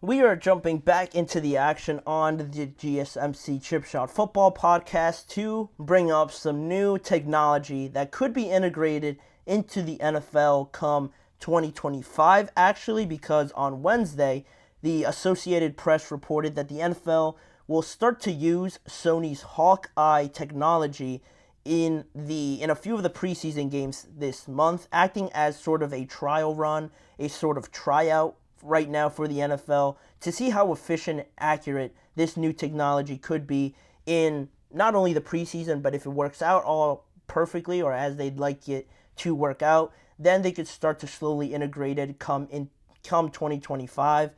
We are jumping back into the action on the GSMC Chip Shot Football Podcast to bring up some new technology that could be integrated into the NFL come 2025, actually, because on Wednesday, the Associated Press reported that the NFL will start to use Sony's Hawkeye technology in a few of the preseason games this month, acting as sort of a trial run, a sort of tryout right now for the NFL to see how efficient and accurate this new technology could be in not only the preseason, but if it works out all perfectly or as they'd like it to work out, then they could start to slowly integrate it come 2025.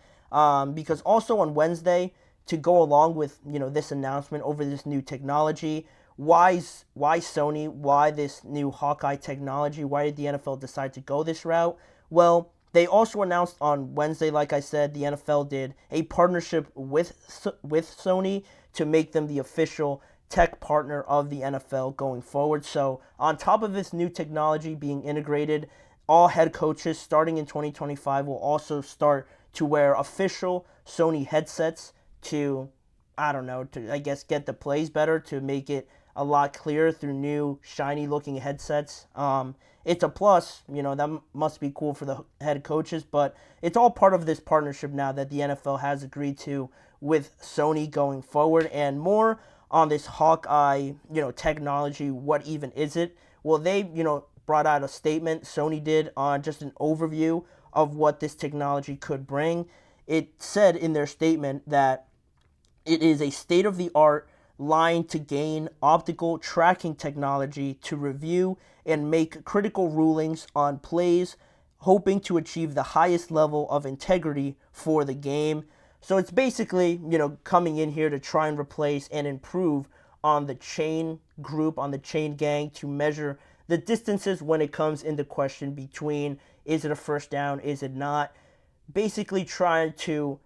Because also on Wednesday, to go along with this announcement over this new technology, why Sony, why this new Hawkeye technology, why did the NFL decide to go this route? Well, they also announced on Wednesday, like I said, the NFL did a partnership with Sony to make them the official tech partner of the NFL going forward. So on top of this new technology being integrated, all head coaches starting in 2025 will also start to wear official Sony headsets to, I guess get the plays better, to make it a lot clearer through new shiny looking headsets. It's a plus, that must be cool for the head coaches, but it's all part of this partnership now that the NFL has agreed to with Sony going forward. And more on this Hawkeye, technology, what even is it? Well, they, brought out a statement, Sony did, on just an overview of what this technology could bring. It said in their statement that it is a state-of-the-art line to gain optical tracking technology to review and make critical rulings on plays, hoping to achieve the highest level of integrity for the game. So it's basically, coming in here to try and replace and improve on the chain group, on the chain gang, to measure the distances when it comes into question between, is it a first down, is it not? Basically trying to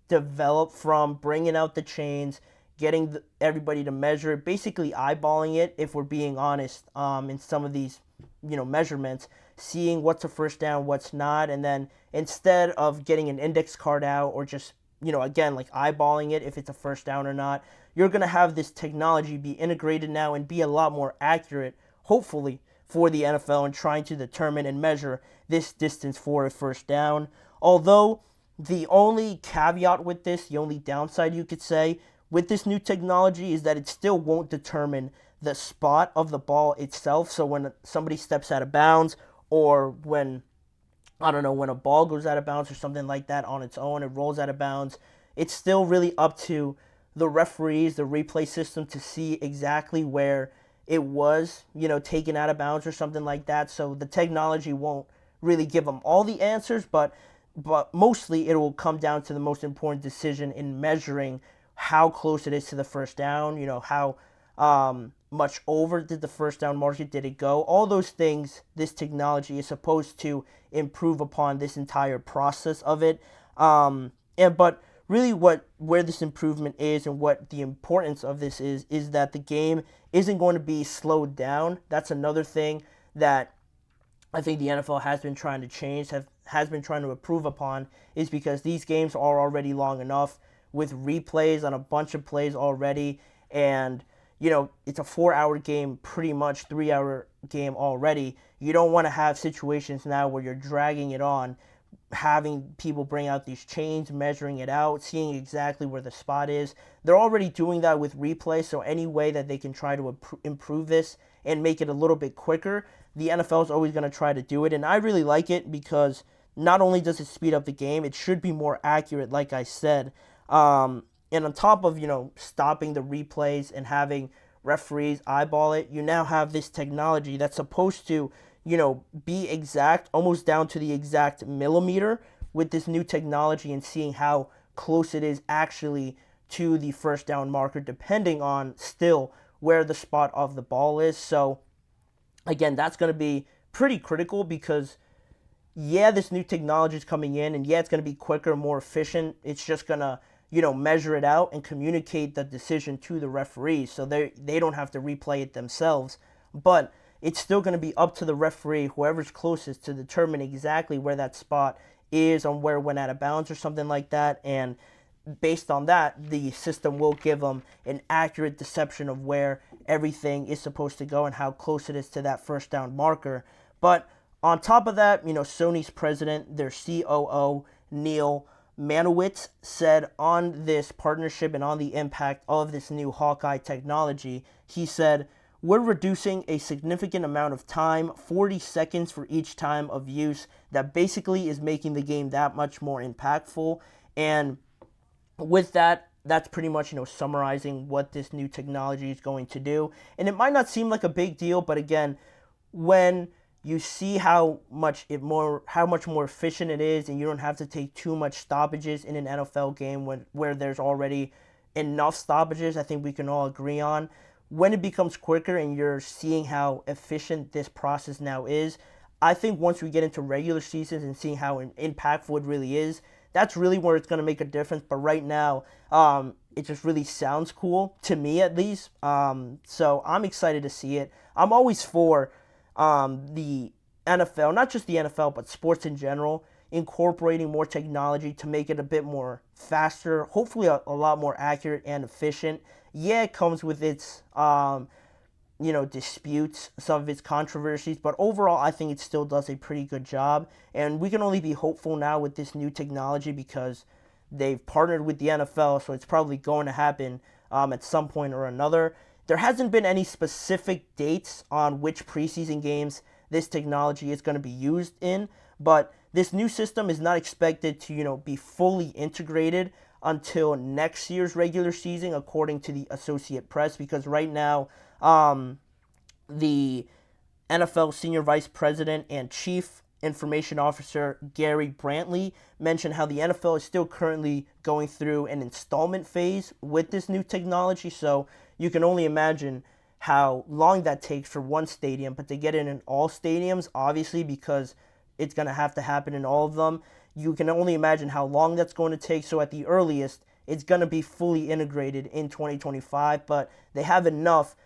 develop from bringing out the chains, getting everybody to measure it, basically eyeballing it, if we're being honest, in some of these, measurements, seeing what's a first down, what's not, and then instead of getting an index card out or just, again, like eyeballing it if it's a first down or not, you're going to have this technology be integrated now and be a lot more accurate, hopefully, for the NFL in trying to determine and measure this distance for a first down. Although the only caveat with this, the only downside you could say, with this new technology is that it still won't determine the spot of the ball itself. So when somebody steps out of bounds, or when a ball goes out of bounds or something like that on its own, it rolls out of bounds, it's still really up to the referees, the replay system, to see exactly where it was, taken out of bounds or something like that. So the technology won't really give them all the answers, but mostly it will come down to the most important decision in measuring how close it is to the first down, how much over did the first down market, did it go? All those things, this technology is supposed to improve upon this entire process of it. But really where this improvement is and what the importance of this is that the game isn't going to be slowed down. That's another thing that I think the NFL has been trying to change, has been trying to improve upon, is because these games are already long enough with replays on a bunch of plays already, and it's a 4-hour game, pretty much 3-hour game already. You don't want to have situations now where you're dragging it on, having people bring out these chains, measuring it out, seeing exactly where the spot is. They're already doing that with replay, so any way that they can try to improve this and make it a little bit quicker, the NFL is always going to try to do it. And I really like it because not only does it speed up the game, it should be more accurate, like I said. And on top of, stopping the replays and having referees eyeball it, you now have this technology that's supposed to, be exact, almost down to the exact millimeter with this new technology, and seeing how close it is actually to the first down marker, depending on still where the spot of the ball is. So, again, that's going to be pretty critical because, yeah, this new technology is coming in, and yeah, it's going to be quicker, more efficient. It's just going to, measure it out and communicate the decision to the referees so they don't have to replay it themselves. But it's still going to be up to the referee, whoever's closest, to determine exactly where that spot is on where it went out of bounds or something like that, and based on that, the system will give them an accurate deception of where everything is supposed to go and how close it is to that first down marker. But on top of that, Sony's president, their COO, Neil Manowitz, said on this partnership and on the impact of this new Hawkeye technology, he said, "We're reducing a significant amount of time, 40 seconds for each time of use, that basically is making the game that much more impactful." And with that, that's pretty much, summarizing what this new technology is going to do. And it might not seem like a big deal, but again, when you see how much more efficient it is, and you don't have to take too much stoppages in an NFL game where there's already enough stoppages, I think we can all agree on. When it becomes quicker and you're seeing how efficient this process now is, I think once we get into regular seasons and seeing how impactful it really is, that's really where it's going to make a difference. But right now, it just really sounds cool, to me at least. So I'm excited to see it. I'm always for the NFL, not just the NFL, but sports in general, incorporating more technology to make it a bit more faster, hopefully a lot more accurate and efficient. Yeah, it comes with its disputes, some of its controversies, but overall, I think it still does a pretty good job. And we can only be hopeful now with this new technology because they've partnered with the NFL, so it's probably going to happen at some point or another. There hasn't been any specific dates on which preseason games this technology is going to be used in, but this new system is not expected to, be fully integrated until next year's regular season, according to the Associated Press, because right now, the NFL Senior Vice President and Chief Information Officer Gary Brantley mentioned how the NFL is still currently going through an installment phase with this new technology, so you can only imagine how long that takes for one stadium, but to get it in all stadiums, obviously, because it's going to have to happen in all of them, you can only imagine how long that's going to take. So at the earliest, it's going to be fully integrated in 2025, but they have enough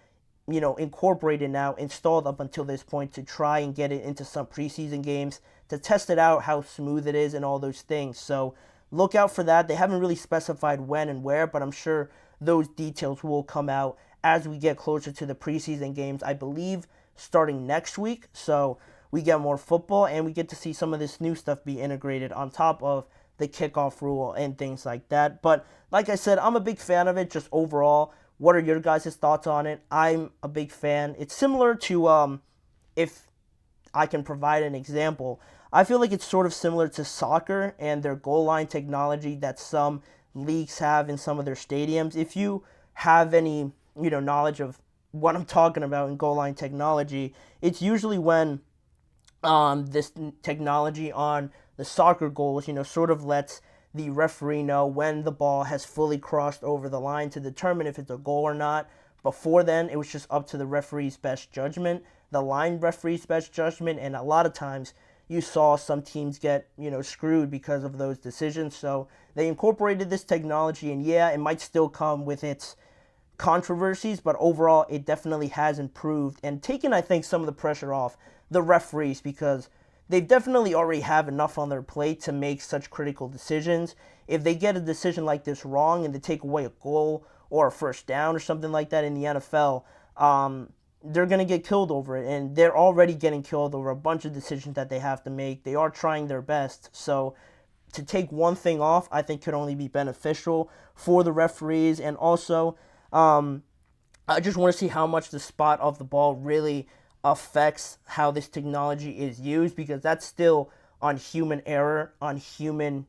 incorporated now, installed up until this point to try and get it into some preseason games to test it out, how smooth it is and all those things. So look out for that. They haven't really specified when and where, but I'm sure those details will come out as we get closer to the preseason games, I believe, starting next week. So we get more football and we get to see some of this new stuff be integrated on top of the kickoff rule and things like that. But like I said, I'm a big fan of it just overall. What are your guys' thoughts on it? I'm a big fan. It's similar to, if I can provide an example, I feel like it's sort of similar to soccer and their goal line technology that some leagues have in some of their stadiums. If you have any, knowledge of what I'm talking about in goal line technology, it's usually when this technology on the soccer goals, sort of lets the referee know when the ball has fully crossed over the line to determine if it's a goal or not. Before then, it was just up to the referee's best judgment, the line referee's best judgment, and a lot of times you saw some teams get, screwed because of those decisions. So they incorporated this technology, and yeah, it might still come with its controversies, but overall, it definitely has improved and taken, I think, some of the pressure off the referees because they definitely already have enough on their plate to make such critical decisions. If they get a decision like this wrong and they take away a goal or a first down or something like that in the NFL, they're going to get killed over it. And they're already getting killed over a bunch of decisions that they have to make. They are trying their best. So to take one thing off, I think could only be beneficial for the referees. And also, I just want to see how much the spot of the ball really affects how this technology is used, because that's still on human error, on human,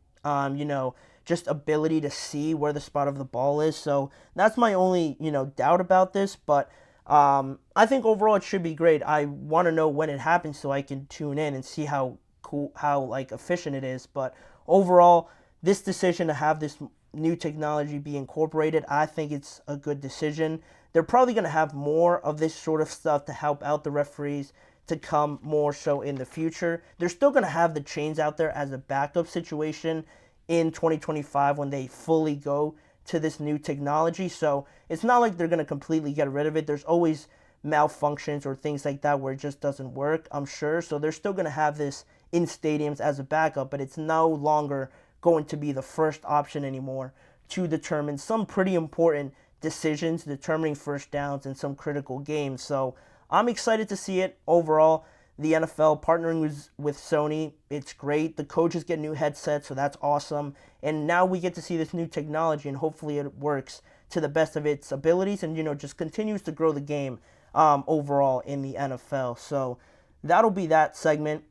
just ability to see where the spot of the ball is. So that's my only, doubt about this. But I think overall it should be great. I want to know when it happens so I can tune in and see how cool, how efficient it is. But overall, this decision to have this new technology be incorporated, I think it's a good decision. They're probably going to have more of this sort of stuff to help out the referees to come more so in the future. They're still going to have the chains out there as a backup situation in 2025 when they fully go to this new technology. So it's not like they're going to completely get rid of it. There's always malfunctions or things like that where it just doesn't work, I'm sure. So they're still going to have this in stadiums as a backup, but it's no longer going to be the first option anymore to determine some pretty important decisions, determining first downs in some critical games. So I'm excited to see it overall. The NFL partnering with Sony, it's great. The coaches get new headsets, so that's awesome. And now we get to see this new technology, and hopefully it works to the best of its abilities and, just continues to grow the game overall in the NFL. So that'll be that segment.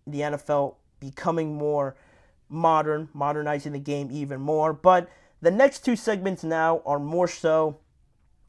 The NFL becoming more modern, modernizing the game even more. But the next two segments now are more so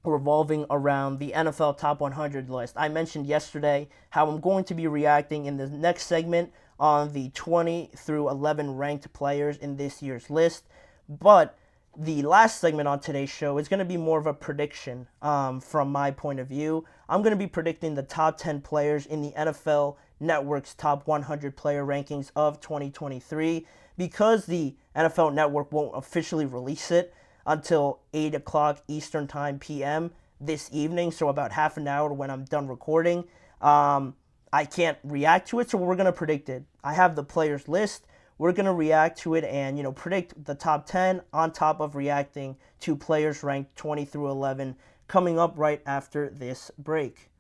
revolving around the NFL Top 100 list. I mentioned yesterday how I'm going to be reacting in the next segment on the 20 through 11 ranked players in this year's list. But the last segment on today's show is going to be more of a prediction from my point of view. I'm going to be predicting the top 10 players in the NFL Network's top 100 player rankings of 2023. Because the NFL Network won't officially release it until 8 o'clock Eastern Time p.m. this evening, so about half an hour when I'm done recording, I can't react to it, so we're going to predict it. I have the players list. We're going to react to it and, predict the top 10 on top of reacting to players ranked 20 through 11 coming up right after this break.